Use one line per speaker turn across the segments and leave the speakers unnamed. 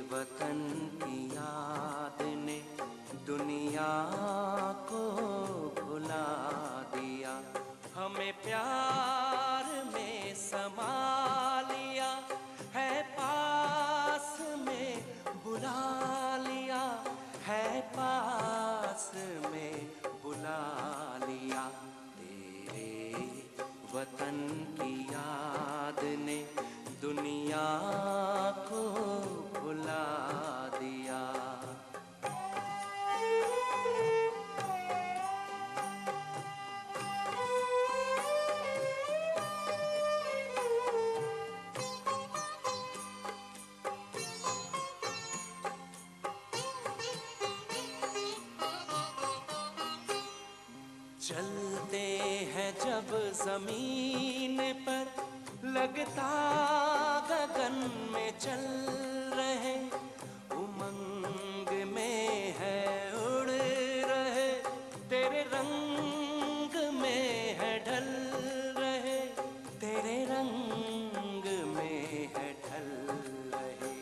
वतन की याद ने दुनिया को भुला दिया, हमें प्यार में समा लिया है, पास में बुला लिया है, पास में बुला लिया। तेरे वतन की याद ने दुनिया को भुला दिया। चलते हैं जब जमीन पर, लगता गगन में चल रहे, उमंग में है उड़ रहे, तेरे रंग में है ढल रहे, तेरे रंग में है ढल रहे।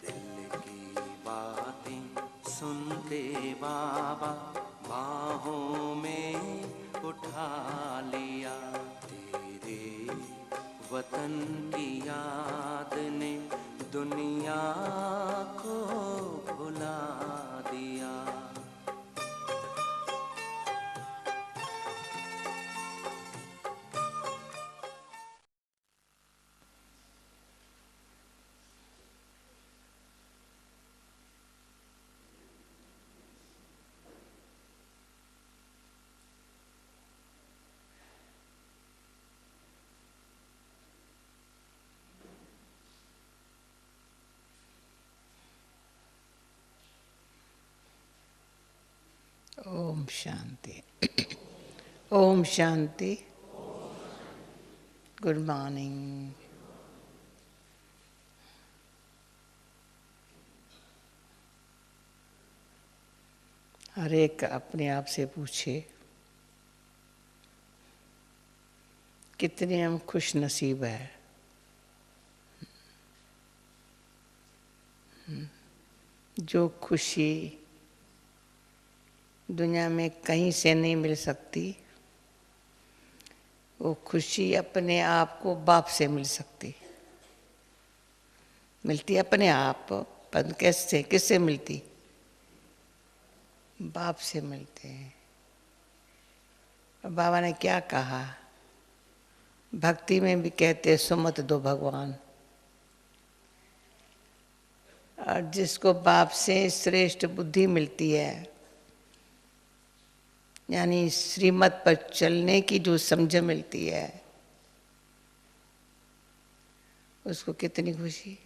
दिल की बातें सुनते बाबा बाहों में उठा लिया, तेरे वतन की याद ने दुनिया को भुला दिया।
ओम शांति। ओम शांति। Good morning. हर एक अपने आप से पूछे कितने हम खुश नसीब है। जो खुशी दुनिया में कहीं से नहीं मिल सकती, वो खुशी अपने आप को बाप से मिल सकती, मिलती अपने आप। पर कैसे, किससे मिलती? बाप से मिलते हैं। और बाबा ने क्या कहा? भक्ति में भी कहते सुमत दो भगवान। और जिसको बाप से श्रेष्ठ बुद्धि मिलती है, यानी श्रीमत पर चलने की जो समझ मिलती है, उसको कितनी खुशी।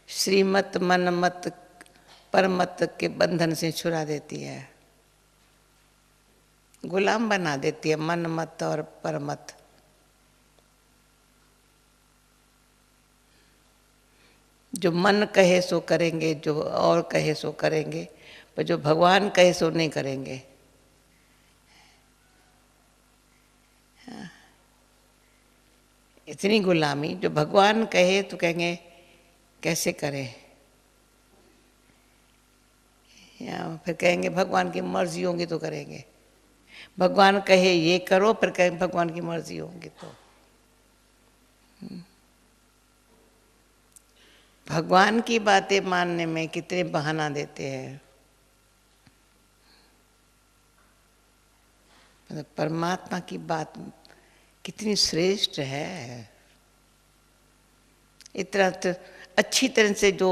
श्रीमत मन मत परमत के बंधन से छुड़ा देती है, गुलाम बना देती है मन मत और परमत। जो मन कहे सो करेंगे, जो और कहे सो करेंगे, पर जो भगवान कहे सो नहीं करेंगे। इतनी गुलामी, जो भगवान कहे तो कहेंगे कैसे करें, या फिर कहेंगे भगवान की मर्जी होंगी तो करेंगे। भगवान कहे ये करो, फिर कहेंगे भगवान की मर्जी होंगी तो। भगवान की बातें मानने में कितने बहाना देते हैं। परमात्मा की बात कितनी श्रेष्ठ है। इतना तो अच्छी तरह से जो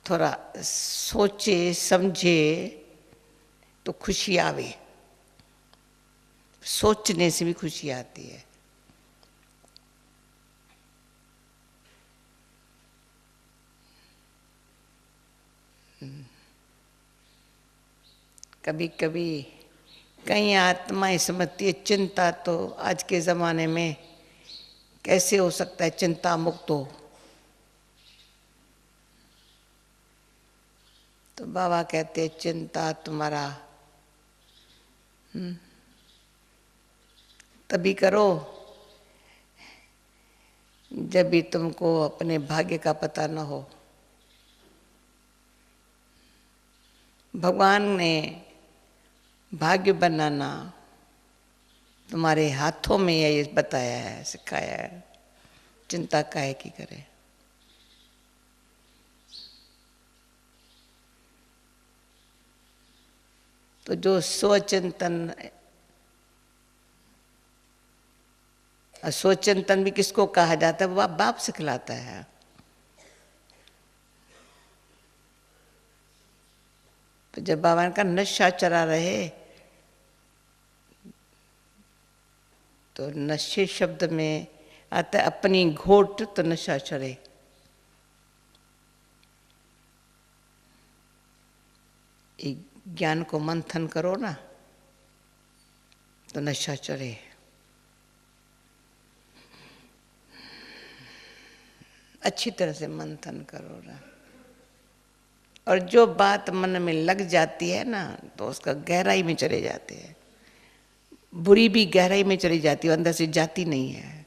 थोड़ा सोचे समझे तो खुशी आवे। सोचने से भी खुशी आती है। कभी कभी कई आत्माएं समझती है चिंता तो आज के ज़माने में कैसे हो सकता है चिंता मुक्त हो। तो बाबा कहते चिंता तुम्हारा तभी करो जब भी तुमको अपने भाग्य का पता न हो। भगवान ने भाग्य बनाना तुम्हारे हाथों में ये बताया है, सिखाया है। चिंता काहे की करे। तो जो स्वचिंतन, स्वचिंतन भी किसको कहा जाता है? वो बाप सिखलाता है। तो जब बाबा का नशा चढ़ा रहे तो नशे शब्द में आता है अपनी घोट तो नशा चढ़े। एक ज्ञान को मंथन करो ना तो नशा चढ़े। अच्छी तरह से मंथन करो ना, और जो बात मन में लग जाती है ना तो उसका गहराई में चले जाते हैं। बुरी भी गहराई में चली जाती है, अंदर से जाती नहीं है।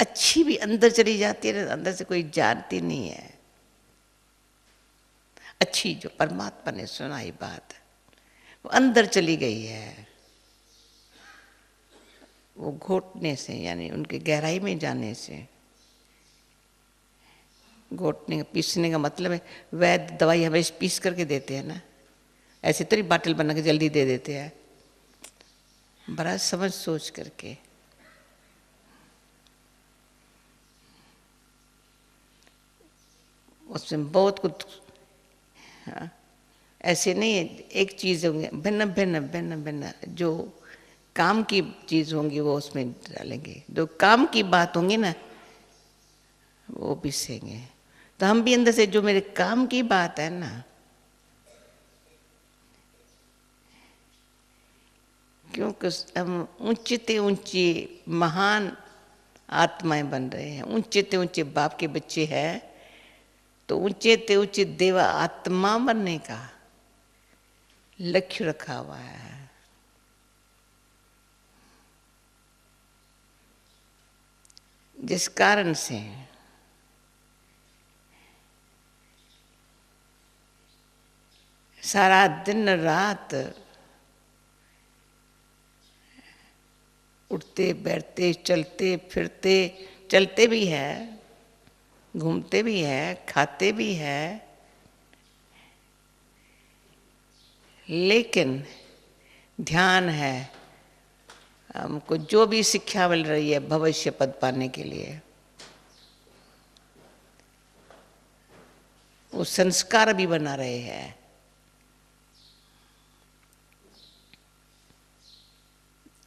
अच्छी भी अंदर चली जाती है, अंदर से कोई जानती नहीं है। अच्छी जो परमात्मा ने सुनाई बात वो अंदर चली गई है। वो घोटने से, यानी उनके गहराई में जाने से। घोटने पीसने का मतलब है वैद्य दवाई हमें पीस करके देते हैं ना, ऐसे तो नहीं बाटल बना के जल्दी दे देते हैं। बड़ा समझ सोच करके। उसमें बहुत कुछ, हाँ, ऐसे नहीं है एक चीज होंगे, भिन्न भिन्न भिन्न भिन्न। जो काम की चीज होंगी वो उसमें डालेंगे, जो काम की बात होंगी ना वो पीसेंगे। तो हम भी अंदर से जो मेरे काम की बात है ना, क्योंकि हम ऊंचे ते ऊंची महान आत्माएं बन रहे हैं, ऊंचे ते ऊंचे बाप के बच्चे हैं, तो ऊंचे ते ऊंचे देवा आत्मा बनने का लक्ष्य रखा हुआ है। जिस कारण से सारा दिन रात उठते बैठते चलते फिरते, चलते भी है, घूमते भी है, खाते भी है, लेकिन ध्यान है हमको जो भी शिक्षा मिल रही है भविष्य पद पाने के लिए, वो संस्कार भी बना रहे हैं।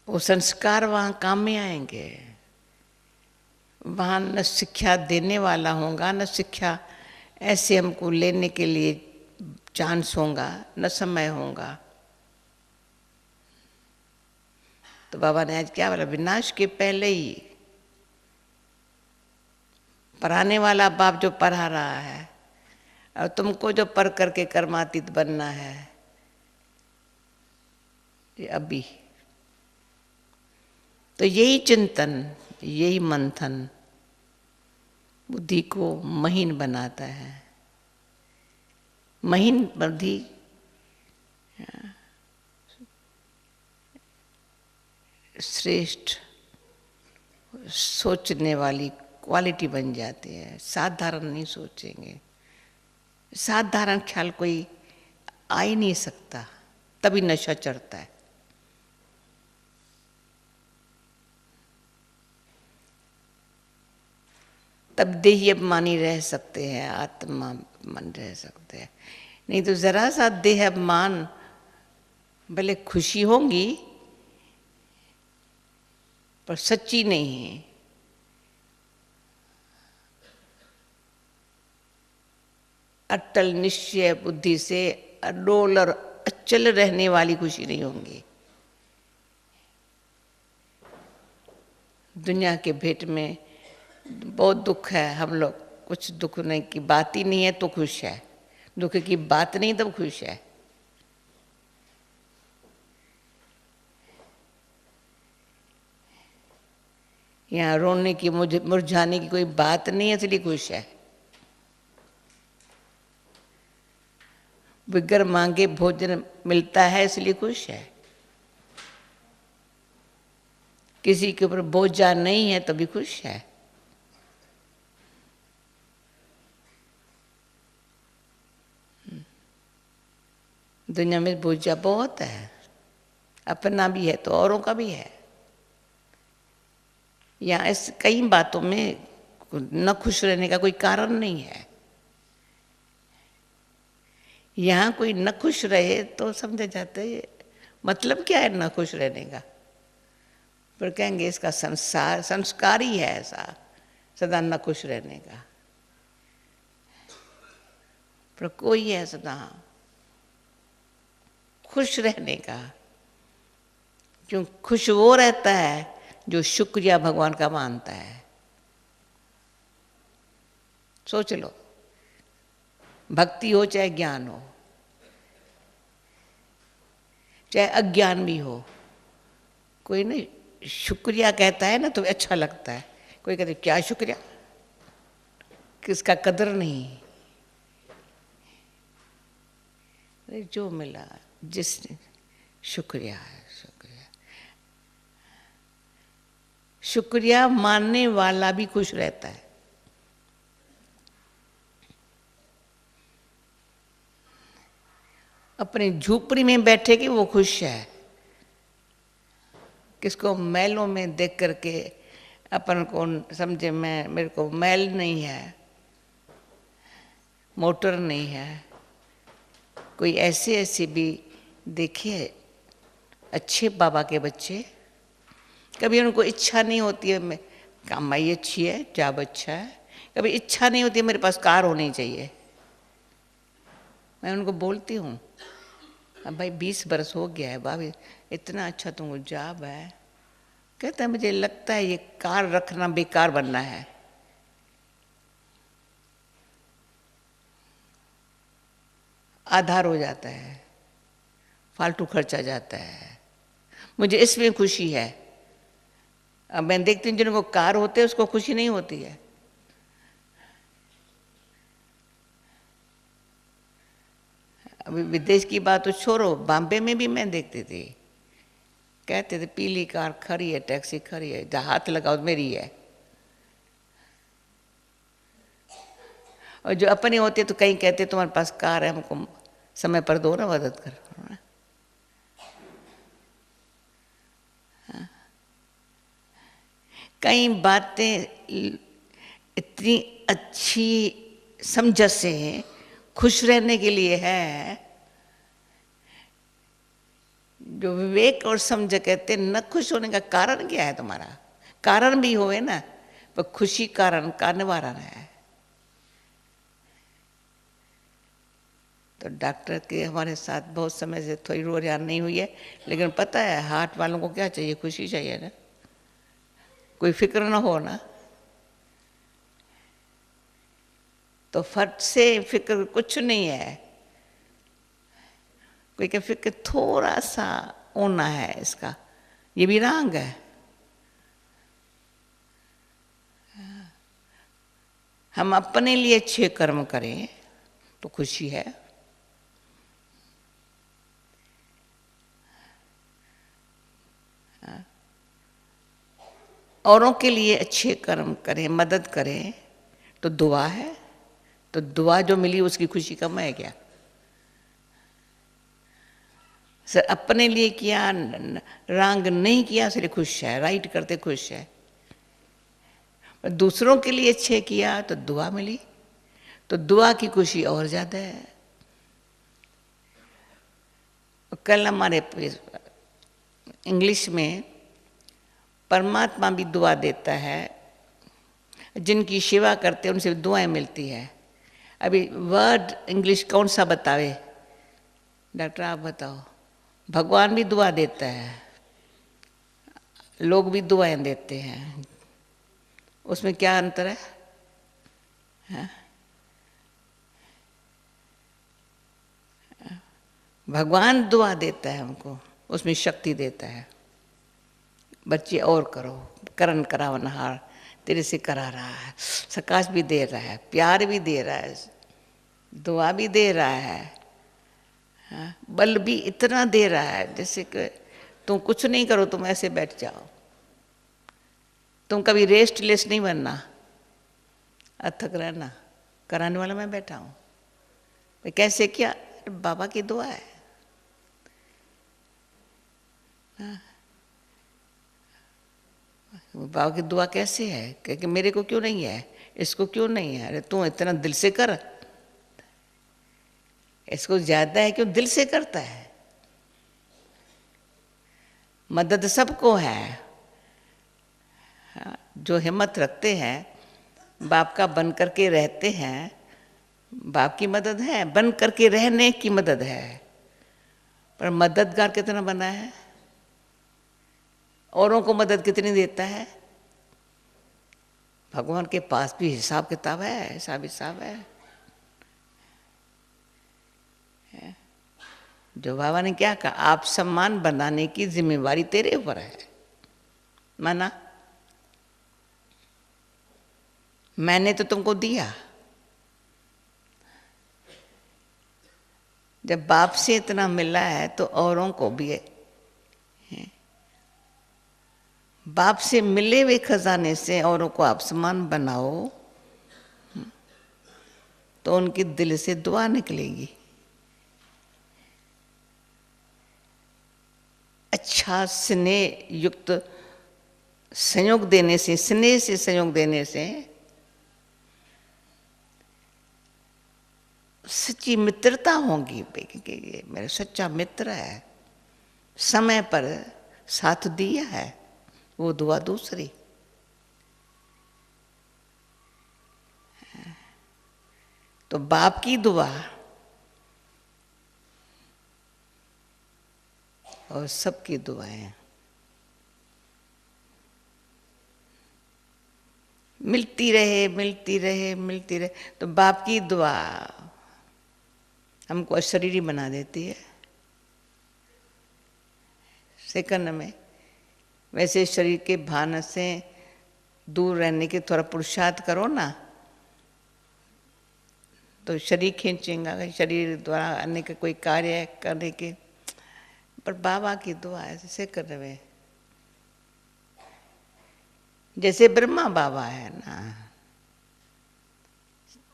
वो संस्कार वहाँ काम में आएंगे। वहाँ न शिक्षा देने वाला होगा, न शिक्षा ऐसे हमको लेने के लिए चांस होगा, न समय होगा। तो बाबा ने आज क्या बोला? विनाश के पहले ही पढ़ाने वाला बाप जो पढ़ा रहा है और तुमको जो पढ़ करके कर्मातीत बनना है, ये अभी तो यही चिंतन, यही मंथन बुद्धि को महीन बनाता है। महीन बुद्धि श्रेष्ठ सोचने वाली क्वालिटी बन जाती है। साधारण नहीं सोचेंगे, साधारण ख्याल कोई आ ही नहीं सकता, तभी नशा चढ़ता है। तब देही अभिमानी रह सकते हैं, आत्मा मन रह सकते हैं। नहीं तो जरा सा देह अभिमान, भले खुशी होंगी पर सच्ची नहीं है। अटल निश्चय बुद्धि से अडोल और अचल रहने वाली खुशी नहीं होंगी। दुनिया के भेंट में बहुत दुख है, हम लोग कुछ दुख नहीं की बात ही नहीं है तो खुश है, दुख की बात नहीं तब खुश है। यहाँ रोने की मुरझाने की कोई बात नहीं है इसलिए खुश है। बिगर मांगे भोजन मिलता है इसलिए खुश है। किसी के ऊपर बोझा नहीं है तो भी खुश है। दुनिया में बोझा बहुत है, अपना भी है तो औरों का भी है। यहाँ इस कई बातों में न खुश रहने का कोई कारण नहीं है। यहाँ कोई न खुश रहे तो समझे जाते मतलब क्या है न खुश रहने का, पर कहेंगे इसका संस्कार ही है ऐसा सदा न खुश रहने का। पर कोई है सदा खुश रहने का। क्यों खुश वो रहता है जो शुक्रिया भगवान का मानता है। सोच लो, भक्ति हो चाहे ज्ञान हो, चाहे अज्ञान भी हो, कोई नहीं शुक्रिया कहता है ना तो अच्छा लगता है। कोई कहते क्या शुक्रिया, किसका कदर नहीं। जो मिला जिसने शुक्रिया है, शुक्रिया। शुक्रिया मानने वाला भी खुश रहता है। अपनी झोपड़ी में बैठे कि वो खुश है, किसको मैलों में देख करके अपन को समझे मेरे को मैल नहीं है, मोटर नहीं है। कोई ऐसे ऐसे भी देखिए अच्छे बाबा के बच्चे, कभी उनको इच्छा नहीं होती है मैं कमाई अच्छी है, जॉब अच्छा है, कभी इच्छा नहीं होती है मेरे पास कार होनी चाहिए। मैं उनको बोलती हूँ अब भाई 20 बरस हो गया है बाबा, इतना अच्छा तुमको जॉब है। कहता है मुझे लगता है ये कार रखना बेकार बनना है। आधार हो जाता है, फालतू खर्चा जाता है। मुझे इसमें खुशी है। अब मैं देखती हूँ जिनको कार होते हैं उसको खुशी नहीं होती है। अभी विदेश की बात तो छोड़ो, बॉम्बे में भी मैं देखती थी, कहते थे पीली कार खड़ी है, टैक्सी खड़ी है, जहाँ हाथ लगाओ मेरी है। और जो अपने होते तो कहीं कहते तुम्हारे पास कार है, हमको समय पर दो ना, मदद करो। कई बातें इतनी अच्छी समझ से खुश रहने के लिए है, जो विवेक और समझ कहते न खुश होने का कारण क्या है तुम्हारा। कारण भी होए ना, पर खुशी कारण का निवारण है। तो डॉक्टर के हमारे साथ बहुत समय से थोड़ी रोजान नहीं हुई है, लेकिन पता है हार्ट वालों को क्या चाहिए, खुशी चाहिए ना, कोई फिक्र ना हो ना। तो फट से फिक्र कुछ नहीं है। कोई के फिक्र थोड़ा सा होना है इसका, ये भी रांग है। हम अपने लिए अच्छे कर्म करें तो खुशी है। औरों के लिए अच्छे कर्म करें, मदद करें तो दुआ है। तो दुआ जो मिली उसकी खुशी कम है क्या। सर अपने लिए किया, रांग नहीं किया इसलिए खुश है, राइट करते खुश है। दूसरों के लिए अच्छे किया तो दुआ मिली, तो दुआ की खुशी और ज्यादा है। कल हमारे इंग्लिश में परमात्मा भी दुआ देता है, जिनकी सेवा करते हैं उनसे दुआएं मिलती है। अभी वर्ड इंग्लिश कौन सा बतावे, डॉक्टर आप बताओ। भगवान भी दुआ देता है, लोग भी दुआएं देते हैं, उसमें क्या अंतर है? भगवान दुआ देता है हमको, उसमें शक्ति देता है। बच्चे और करो, करण कराव नहार तेरे से करा रहा है, सकाश भी दे रहा है, प्यार भी दे रहा है, दुआ भी दे रहा है, बल भी इतना दे रहा है जैसे कि तुम कुछ नहीं करो, तुम ऐसे बैठ जाओ, तुम कभी रेस्टलेस नहीं बनना, अथक रहना, कराने वाला मैं बैठा हूँ। भाई कैसे किया? बाबा की दुआ है। बाबा की दुआ कैसे है? कि मेरे को क्यों नहीं है, इसको क्यों नहीं है? अरे तू इतना दिल से कर, इसको ज्यादा है क्यों? दिल से करता है। मदद सबको है, जो हिम्मत रखते हैं, बाप का बन करके रहते हैं, बाप की मदद है, बन करके रहने की मदद है। पर मददगार कितना बना है, औरों को मदद कितनी देता है? भगवान के पास भी हिसाब किताब है, हिसाब है। जो बाबा ने क्या कहा, आप सम्मान बनाने की जिम्मेवारी तेरे ऊपर है। माना, मैंने तो तुमको दिया। जब बाप से इतना मिला है तो औरों को भी है। बाप से मिले हुए खजाने से औरों को आप सम्मान बनाओ तो उनके दिल से दुआ निकलेगी। अच्छा स्नेह युक्त संयोग देने से, स्नेह से संयोग देने से सच्ची मित्रता होगी। ये मेरा सच्चा मित्र है, समय पर साथ दिया है, वो दुआ दूसरी। तो बाप की दुआ और सबकी दुआएं मिलती रहे, मिलती रहे, मिलती रहे। तो बाप की दुआ हमको अशरीरी बना देती है सेकंड में। वैसे शरीर के भान से दूर रहने के थोड़ा पुरुषार्थ करो ना तो शरीर खींचेगा, शरीर द्वारा अन्य के कोई कार्य करने के। पर बाबा की दुआ ऐसे कर रहे, जैसे ब्रह्मा बाबा है ना,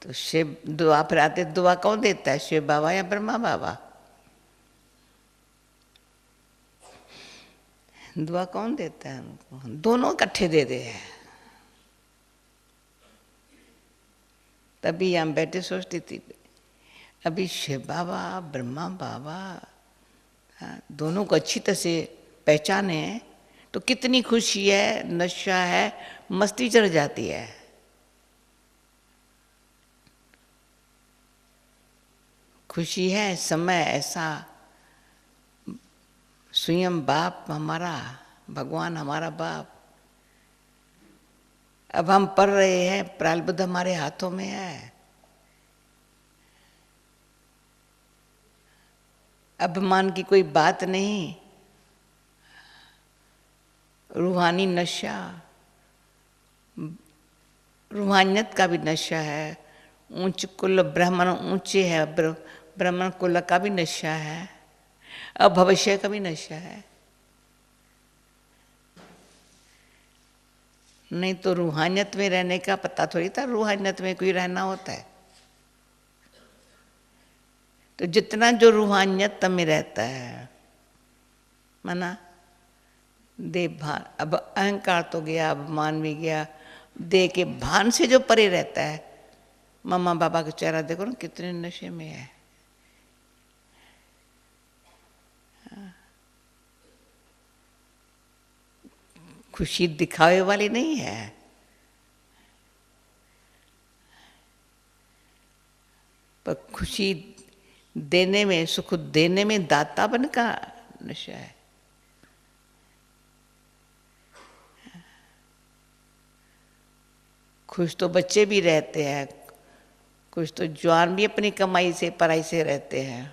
तो शिव दुआ फिर आते, दुआ कौन देता है, शिव बाबा या ब्रह्मा बाबा? दुआ कौन देता है हमको? दोनों इकट्ठे दे दे। तभी हम बैठे सोचती थी, अभी शिव बाबा ब्रह्मा बाबा दोनों को अच्छी तरह से पहचाने तो कितनी खुशी है, नशा है, मस्ती चढ़ जाती है। खुशी है, समय ऐसा, स्वयं बाप हमारा, भगवान हमारा बाप। अब हम पढ़ रहे हैं, प्रारब्ध हमारे हाथों में है। अभिमान की कोई बात नहीं, रूहानी नशा, रूहानियत का भी नशा है। ऊंच कुल ब्राह्मण ऊंचे है, ब्राह्मण कुल का भी नशा है, अब भविष्य का भी नशा है। नहीं तो रूहानियत में रहने का पता थोड़ी था, रूहानियत में कोई रहना होता है। तो जितना जो रूहानियत में रहता है, माना देह भान, अब अहंकार तो गया, अब मान भी गया, देह के भान से जो परे रहता है, मम्मा बाबा का चेहरा देखो ना कितने नशे में है। खुशी दिखावे वाली नहीं है, पर खुशी देने में, सुख देने में दाता बन का नशा है। खुश तो बच्चे भी रहते हैं, कुछ तो जवान भी अपनी कमाई से पढ़ाई से रहते हैं,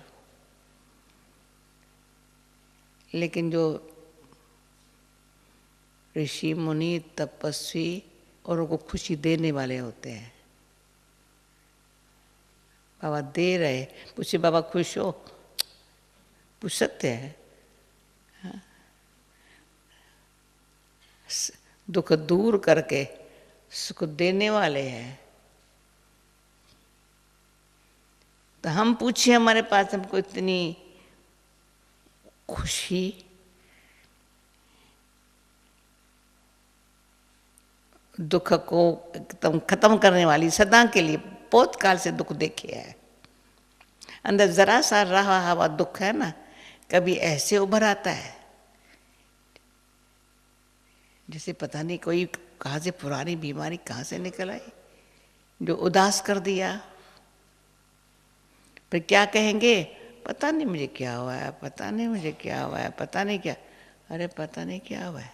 लेकिन जो ऋषि मुनि तपस्वी और उनको खुशी देने वाले होते हैं, बाबा दे रहे, पूछे बाबा खुश हो, पूछ सकते हैं। हाँ? दुख दूर करके सुख देने वाले हैं। तो हम पूछे हमारे पास हमको इतनी खुशी, दुख को एकदम खत्म करने वाली, सदा के लिए बहुत काल से दुख देखे है। अंदर जरा सा रहा हवा दुख है ना, कभी ऐसे उभर आता है जैसे पता नहीं कोई कहाँ से पुरानी बीमारी कहाँ से निकल आई, जो उदास कर दिया। फिर क्या कहेंगे, पता नहीं मुझे क्या हुआ है, पता नहीं मुझे क्या हुआ है, पता नहीं क्या। अरे पता नहीं क्या हुआ है,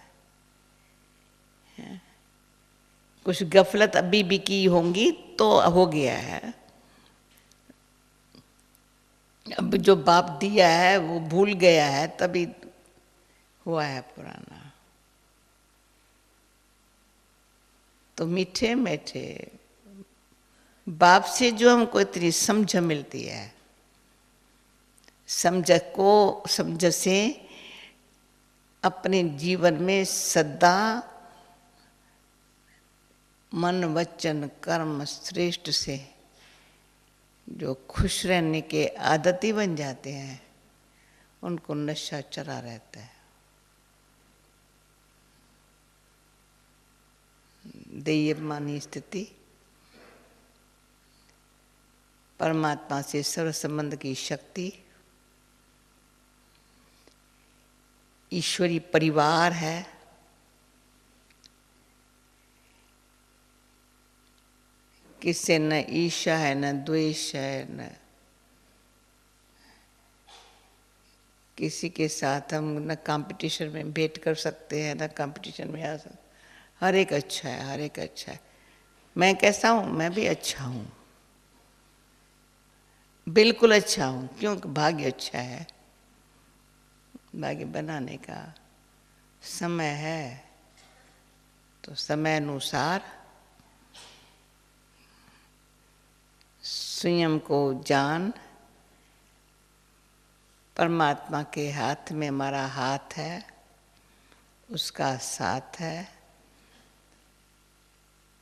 कुछ गफलत अभी भी की होंगी तो हो गया है। अब जो बाप दिया है वो भूल गया है, तभी हुआ है पुराना। तो मीठे मीठे बाप से जो हमको इतनी समझ मिलती है, समझ से अपने जीवन में सदा मन वचन कर्म श्रेष्ठ से जो खुश रहने के आदती बन जाते हैं, उनको नशा चढ़ा रहता है। दैयमानी स्थिति, परमात्मा से सर्व संबंध की शक्ति, ईश्वरी परिवार है, किससे न ईर्ष्या है, न द्वेष है, न किसी के साथ हम न कंपटीशन में भेंट कर सकते हैं, न कंपटीशन में आ सकते। हर एक अच्छा है, हर एक अच्छा है। मैं कैसा हूँ, मैं भी अच्छा हूँ, बिल्कुल अच्छा हूँ, क्योंकि भाग्य अच्छा है। भाग्य बनाने का समय है, तो समय अनुसार स्वयं को जान, परमात्मा के हाथ में हमारा हाथ है, उसका साथ है।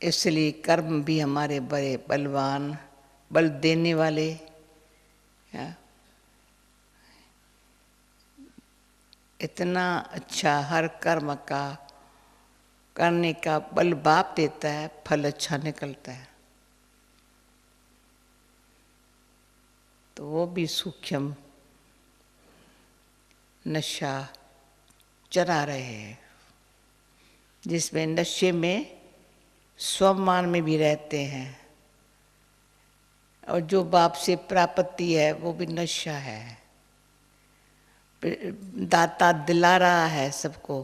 इसलिए कर्म भी हमारे बड़े बलवान, बल देने वाले, इतना अच्छा हर कर्म का करने का बल बाप देता है, फल अच्छा निकलता है। तो वो भी सूक्ष्म नशा चढ़ा रहे हैं, जिसमें नशे में स्वमान में भी रहते हैं, और जो बाप से प्राप्ति है वो भी नशा है। दाता दिला रहा है सबको,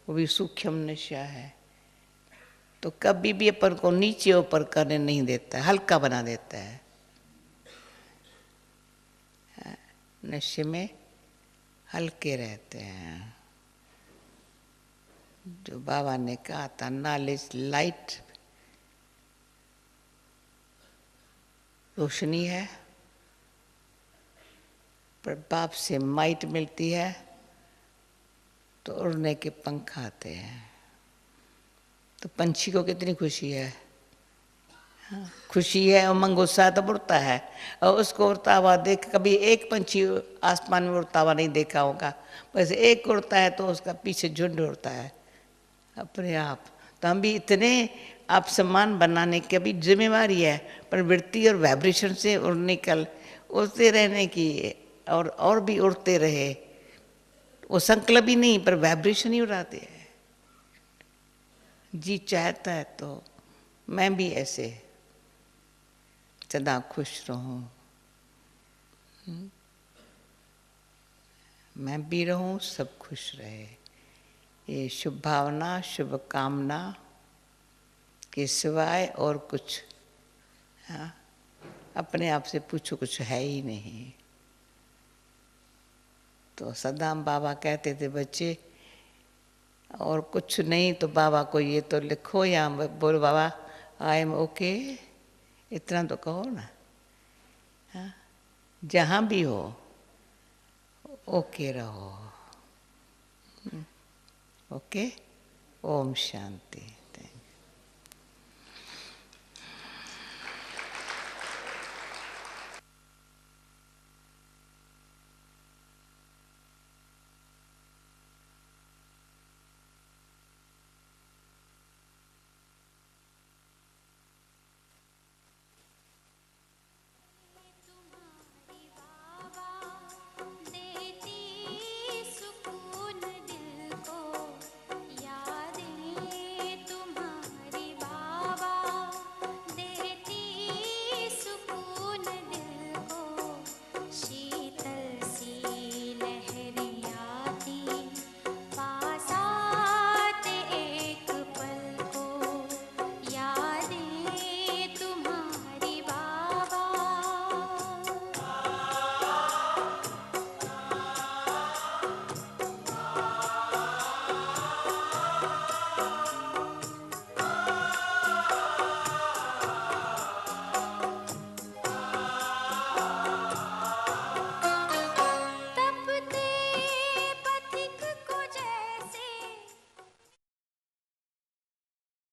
वो भी सूक्ष्म नशा है। तो कभी भी अपन को नीचे ऊपर करने नहीं देता, हल्का बना देता है। नशे में हल्के रहते हैं। जो बाबा ने कहा था, नॉलेज लाइट, रोशनी है, पर बाप से माइट मिलती है तो उड़ने के पंख आते हैं। तो पंछी को कितनी खुशी है, खुशी है, उमंग उत्साह तो उड़ता है, और उसको उड़ता हुआ देख, कभी एक पंछी आसमान में उड़ता हुआ नहीं देखा होगा, वैसे एक उड़ता है तो उसका पीछे झुंड उड़ता है अपने आप। तो हम भी इतने आप सम्मान बनाने की अभी जिम्मेवारी है, पर वृत्ति और वाइब्रेशन से उड़ने कल उड़ते रहने की, और भी उड़ते रहे। वो संकल्प ही नहीं, पर वाइब्रेशन ही उड़ाते हैं। जी चाहता है तो मैं भी ऐसे सदा खुश रहूं, मैं भी रहूं, सब खुश रहे। ये शुभ भावना, शुभ कामना के सिवाय और कुछ अपने आप से पूछो कुछ है ही नहीं। तो सदाम बाबा कहते थे बच्चे और कुछ नहीं तो बाबा को ये तो लिखो या बोलो बाबा आई एम ओके, इतना तो कहो ना। हाँ, जहाँ भी हो ओके रहो। ओके, ओम शांति।